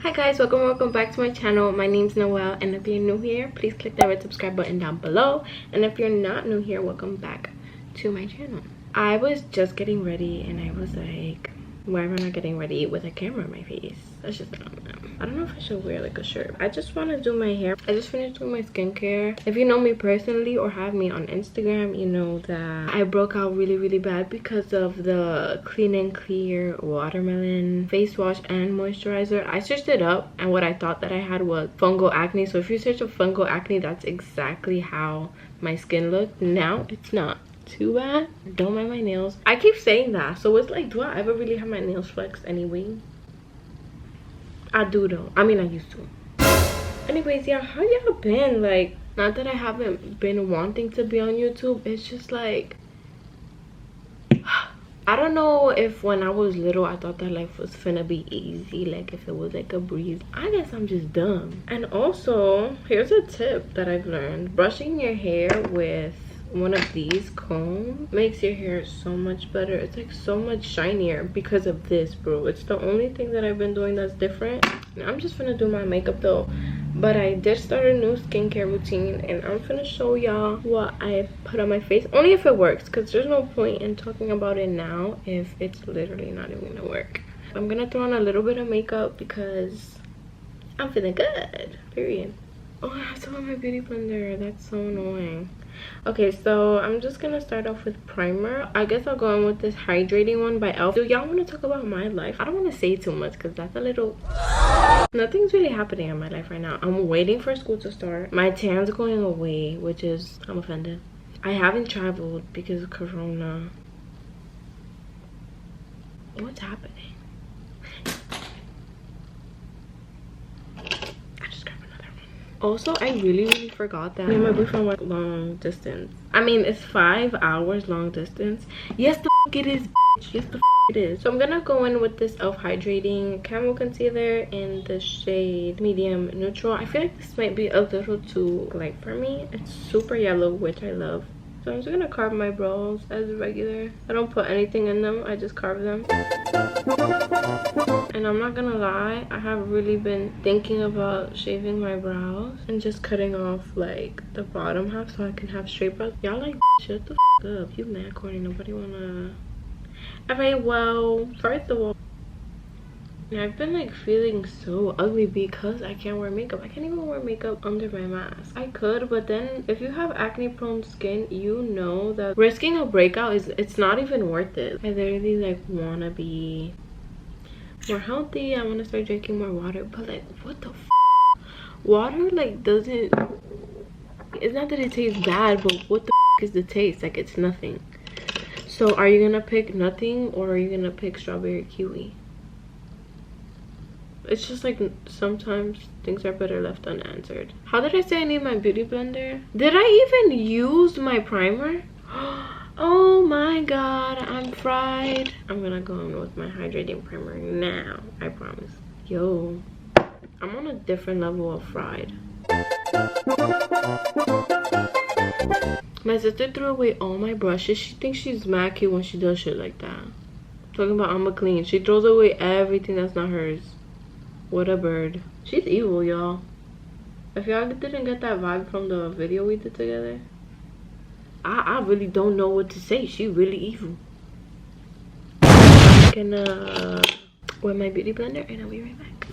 Hi guys, welcome back to my channel. My name's Noelle, and if you're new here, please click that red subscribe button down below, and if you're not new here, welcome back to my channel. I was just getting ready and I was like, why am I not getting ready with a camera in my face? That's just I don't know if I should wear like a shirt. I just want to do my hair. I just finished doing my skincare. If you know me personally or have me on Instagram, you know that I broke out really bad because of the Clean and Clear watermelon face wash and moisturizer. I searched it up and what I thought that I had was fungal acne. So if you search up fungal acne, that's exactly how my skin looked. Now it's not too bad. Don't mind my nails. I keep saying that, so it's like, do I ever really have my nails flexed anyway? I do though. I mean, I used to. Anyways, yeah, how y'all been? Like, not that I haven't been wanting to be on YouTube, it's just like I don't know if when I was little I thought that life was finna be easy, like if it was like a breeze. I guess I'm just dumb. And also, here's a tip that I've learned. Brushing your hair with one of these combs makes your hair so much better. It's like so much shinier because of this, bro. It's the only thing that I've been doing that's different. Now I'm just gonna do my makeup though, but I did start a new skincare routine and I'm gonna show y'all what I put on my face, only if it works, because there's no point in talking about it now if it's literally not even gonna work. I'm gonna throw on a little bit of makeup because I'm feeling good, period. Oh, I have to have my beauty blender. That's so annoying. Okay, so I'm just gonna start off with primer. I guess I'll go in with this hydrating one by YALL. Do y'all want to talk about my life? I don't want to say too much because that's a little... Nothing's really happening in my life right now. I'm waiting for school to start. My tan's going away, which is... I'm offended. I haven't traveled because of Corona. What's happening? Also, I really forgot that me and my boyfriend went long distance. I mean, it's 5 hours long distance. Yes, the f it is, bitch. Yes, the f it is. So I'm gonna go in with this e.l.f. hydrating camo concealer in the shade medium neutral. I feel like this might be a little too light for me. It's super yellow, which I love. So I'm just gonna carve my brows as regular. I don't put anything in them, I just carve them. And I'm not gonna lie, I have really been thinking about shaving my brows and just cutting off like the bottom half so I can have straight brows. Y'all like, shut the f up. You mad corny, nobody wanna... Okay, well, first of all, I've been like feeling so ugly because I can't wear makeup. I can't even wear makeup under my mask. I could, but then if you have acne prone skin, you know that risking a breakout it's not even worth it. I literally like wanna be more healthy. I want to start drinking more water, but like, what the f? Water like doesn't... It's not that it tastes bad, but what the f is the taste? Like, it's nothing. So are you gonna pick nothing or are you gonna pick strawberry kiwi? It's just like sometimes things are better left unanswered. How did I say I need my beauty blender? Did I even use my primer? Oh my god, I'm fried. I'm gonna go in with my hydrating primer now, I promise. Yo, I'm on a different level of fried. My sister threw away all my brushes. She thinks she's mad cute when she does shit like that. Talking about I'm a clean. She throws away everything that's not hers. What a bird. She's evil, y'all. If y'all didn't get that vibe from the video we did together, I really don't know what to say. She really evil. I'm gonna wear my beauty blender and I'll be right back.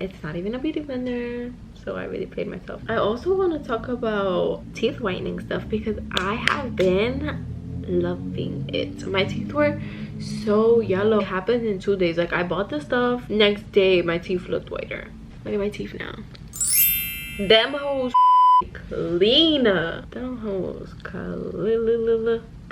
It's not even a beauty blender, so I really played myself. I also want to talk about teeth whitening stuff because I have been loving it. My teeth were so yellow. It happened in 2 days. Like, I bought the stuff, next day my teeth looked whiter. Look at my teeth now. Them hoes clean. Them hoes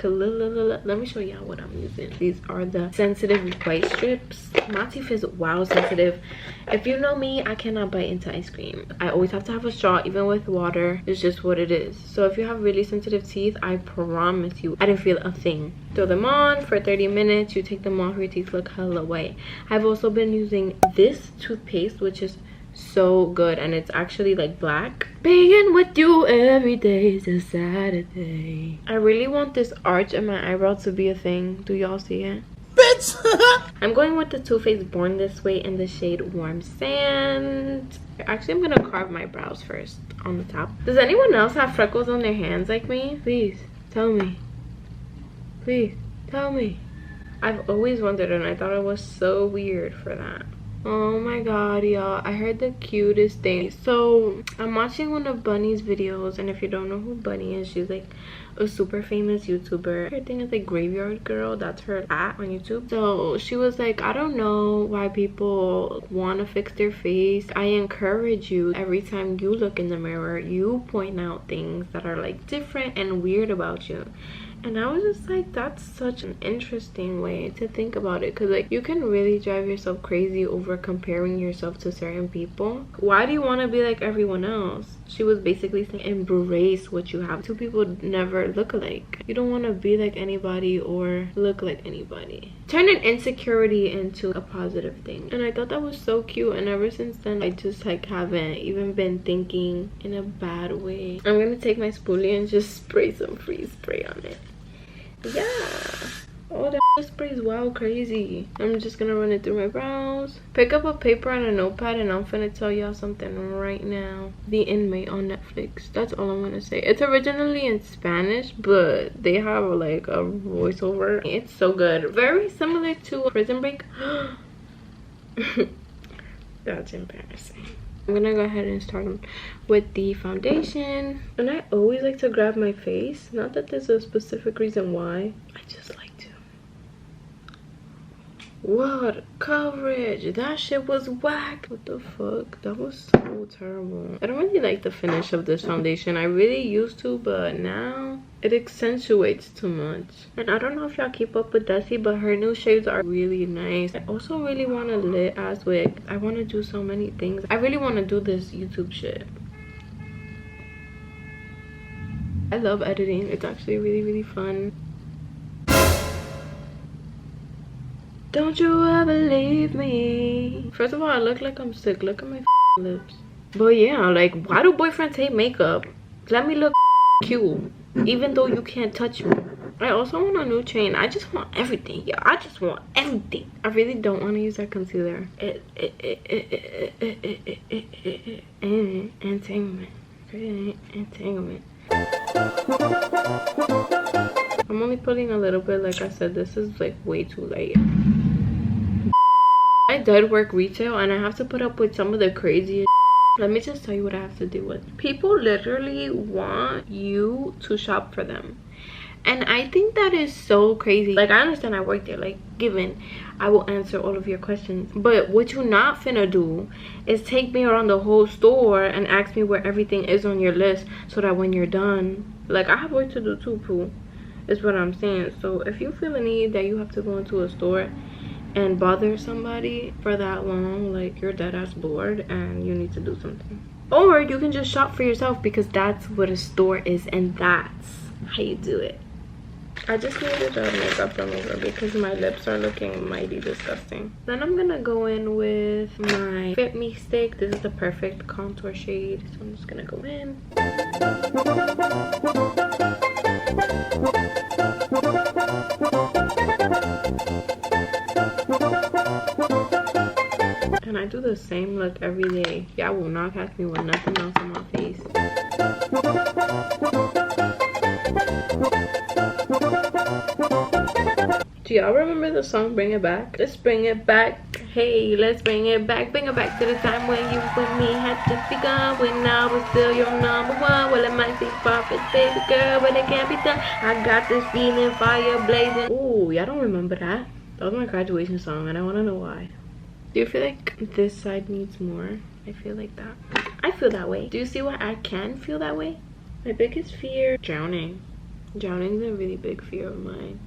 let me show y'all what I'm using. These are the sensitive bite strips. My teeth is wow sensitive. If you know me, I cannot bite into ice cream. I always have to have a straw, even with water. It's just what it is. So if you have really sensitive teeth, I promise you I didn't feel a thing. Throw them on for 30 minutes. You take them off, your teeth look hella white. I've also been using this toothpaste, which is so good, and it's actually like black. Being with you every day is a Saturday. I really want this arch in my eyebrow to be a thing. Do y'all see it? Bitch, bitch. I'm going with the Too Faced Born This Way in the shade Warm Sand. Actually, I'm gonna carve my brows first on the top. Does anyone else have freckles on their hands like me? Please tell me. Please tell me. I've always wondered, and I thought it was so weird for that. Oh my god, y'all, I heard the cutest thing. So I'm watching one of Bunny's videos, and if you don't know who Bunny is, she's like a super famous YouTuber. Her thing is like Graveyard Girl, that's her at on YouTube. So she was like, I don't know why people want to fix their face. I encourage you, every time you look in the mirror, you point out things that are like different and weird about you. And I was just like, that's such an interesting way to think about it, because like you can really drive yourself crazy over comparing yourself to certain people. Why do you want to be like everyone else? She was basically saying, embrace what you have. Two people never look alike. You don't want to be like anybody or look like anybody. Turn an insecurity into a positive thing. And I thought that was so cute, and ever since then I just like haven't even been thinking in a bad way. I'm gonna take my spoolie and just spray some freeze spray on it. Yeah. Oh, that spray is wild crazy. I'm just gonna run it through my brows. Pick up a paper and a notepad, and I'm finna tell y'all something right now. The Inmate on Netflix. That's all I'm gonna say. It's originally in Spanish, but they have like a voiceover. It's so good. Very similar to Prison Break. That's embarrassing. I'm gonna go ahead and start with the foundation. And I always like to grab my face. Not that there's a specific reason why. I just like to. What coverage? That shit was whack. What the fuck? That was so terrible. I don't really like the finish of this foundation. I really used to, but now it accentuates too much. And I don't know if y'all keep up with Desi, but her new shades are really nice. I also really want a lit ass wig. I want to do so many things. I really want to do this YouTube shit. I love editing. It's actually really fun. Don't you ever leave me. First of all, I look like I'm sick. Look at my lips. But yeah, like, why do boyfriends hate makeup? Let me look cute, even though you can't touch me. I also want a new chain. I just want everything, yeah. I just want everything. I really don't want to use that concealer. Entanglement. Entanglement. I'm only putting a little bit. Like I said, this is like way too late. I did work retail, and I have to put up with some of the craziest. Let me just tell you what I have to deal with. People literally want you to shop for them, and I think that is so crazy. Like, I understand I work there, like, given I will answer all of your questions, but what you not finna do is take me around the whole store and ask me where everything is on your list, so that when you're done, like, I have work to do too, poo, is what I'm saying. So if you feel a need that you have to go into a store and bother somebody for that long, like, you're dead ass bored and you need to do something. Or you can just shop for yourself, because that's what a store is, and that's how you do it. I just needed a makeup remover because my lips are looking mighty disgusting. Then I'm gonna go in with my Fit Me stick. This is the perfect contour shade, so I'm just gonna go in. And I do the same look every day. Y'all will not catch me with nothing else on my face. Do y'all remember the song Bring It Back? Let's bring it back. Hey, let's bring it back. Bring it back to the time when you and me had just begun. When I was still your number one. Well, it might be perfect, baby girl, but it can't be done. I got this feeling, fire blazing. Ooh, y'all don't remember that? That was my graduation song, and I want to know why. Do you feel like this side needs more? I feel like that. I feel that way. Do you see why I can feel that way? My biggest fear, drowning. Drowning is a really big fear of mine.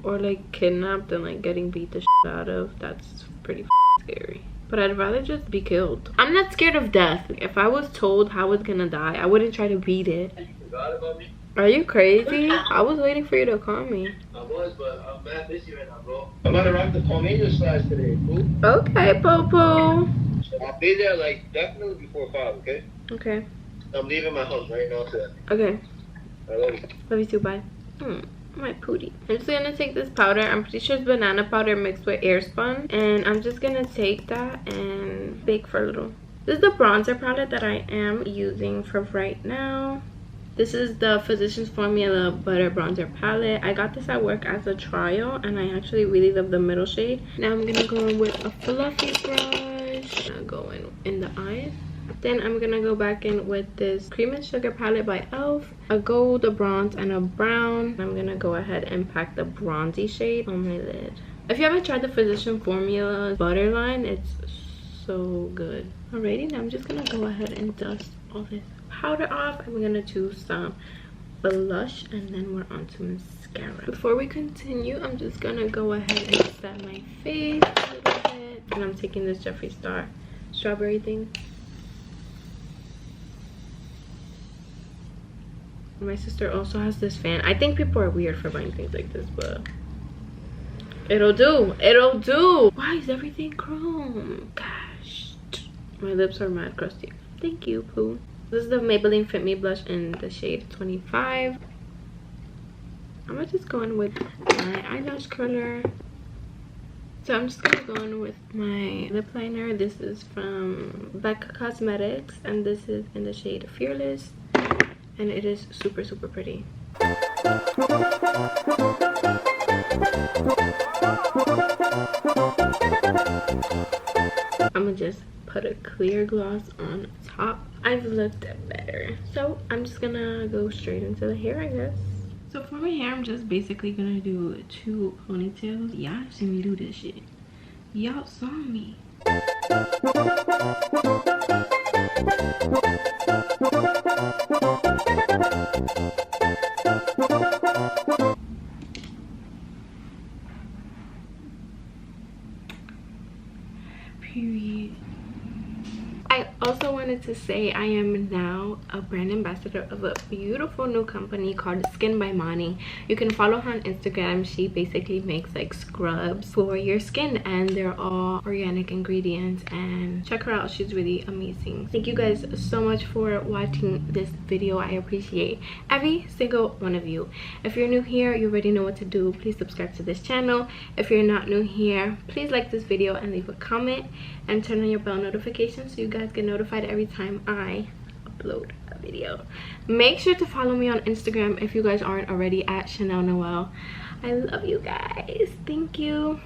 Or like kidnapped and like getting beat the shit out of. That's pretty scary. But I'd rather just be killed. I'm not scared of death. If I was told how I was gonna die, I wouldn't try to beat it. You forgot about me? Are you crazy? I was waiting for you to call me. I was, but I'm mad busy right now, bro. I'm about to rock the Palmeiras slides today, cool? Okay, Popo. I'll be there like definitely before 5, okay? Okay. I'm leaving my house right now today. Okay. I love you. Love you too, bye. my pootie. I'm just gonna take this powder. I'm pretty sure it's banana powder mixed with air spun, and I'm just gonna take that and bake for a little. This is the bronzer palette that I am using for right now. This is the Physicians Formula Butter Bronzer Palette. I got this at work as a trial, and I actually really love the middle shade. Now I'm gonna go in with a fluffy brush. I'm gonna go in the eyes. Then I'm gonna go back in with this Cream and Sugar palette by ELF, a gold, a bronze, and a brown. I'm gonna go ahead and pack the bronzy shade on my lid. If you haven't tried the Physician Formula butter line, it's so good. Alrighty, now I'm just gonna go ahead and dust all this powder off. I'm gonna choose some blush, and then we're on to mascara. Before we continue, I'm just gonna go ahead and set my face a little bit, and I'm taking this Jeffree Star strawberry thing. My sister also has this fan. I think people are weird for buying things like this, but it'll do. It'll do. Why is everything chrome? Gosh, my lips are mad crusty. Thank you, Pooh. This is the Maybelline Fit Me blush in the shade 25. I'm gonna just go in with my eyelash curler. So I'm just gonna go in with my lip liner. This is from Becca Cosmetics, and this is in the shade Fearless, and it is super, super pretty. I'm gonna just put a clear gloss on top. I've looked better, so I'm just gonna go straight into the hair, I guess. So for my hair, I'm just basically gonna do 2 ponytails. Y'all seen me do this shit. Y'all saw me. Period. I also wanted to say I am now a brand ambassador of a beautiful new company called Skin by Mani. You can follow her on Instagram. She basically makes like scrubs for your skin, and they're all organic ingredients, and check her out. She's really amazing. Thank you guys so much for watching this video. I appreciate every single one of you. If you're new here, you already know what to do. Please subscribe to this channel. If you're not new here, please like this video and leave a comment, and turn on your bell notifications so you guys get notified every time I upload a video. Make sure to follow me on Instagram if you guys aren't already, at Chanel Noel. I love you guys. Thank you.